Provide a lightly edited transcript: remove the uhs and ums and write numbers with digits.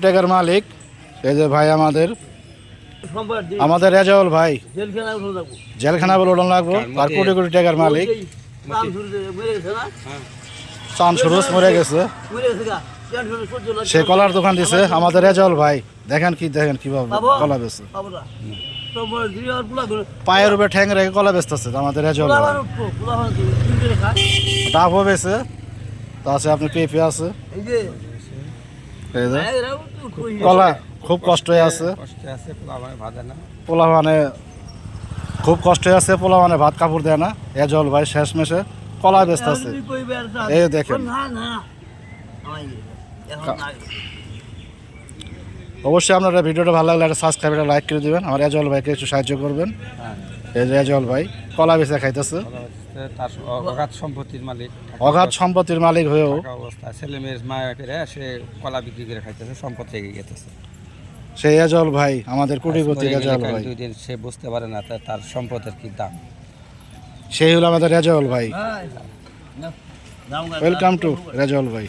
টাকার মালিক এই যে ভাই আমাদের রেজাউল ভাই জেলখানা বলে ওঠান লাগবো আর কোটি কোটি টাকার মালিক চান সুরজ মরে গেছে সে কলার দোকান দিছে আমাদের রেজাউল ভাই দেখেন কিভাবে কলা বেচছে পায়ের উপরে ঠ্যাং রেখে কলা বেচতেছে আমাদের রেজাউল ভাই ডাবও বেছে তা আছে আপনার পেঁপে আছে কলা খুব কষ্ট আছে পোলা মানে খুব কষ্ট আছে পোলা মানে ভাত কাপড় দেয় না রেজাউল ভাই শেষ মেশে কলা বেচতেছে এই দেখেন অবশ্যই আপনারা ভিডিওটা ভালো লাগলে একটা সাবস্ক্রাইব একটা লাইক করে দিবেন আমার রেজাউল ভাইকে একটু সাহায্য করবেন এই রেজাউল ভাই কলা বেচে খাইতেছে অগাধ সম্পত্তির মালিক হয়েও ছেলে মেয়ের মায়া করে সে কলা বিক্রি করে খাইতেছে সম্পদ রেখে গেতেছে সেই রেজাউল ভাই আমাদের কোটিপতি রেজাউল ভাই দুই দিন সে বুঝতে পারে না তার সম্পদের কি দাম সেই হলো আমাদের রেজাউল ভাই ওয়েলকাম টু রেজাউল ভাই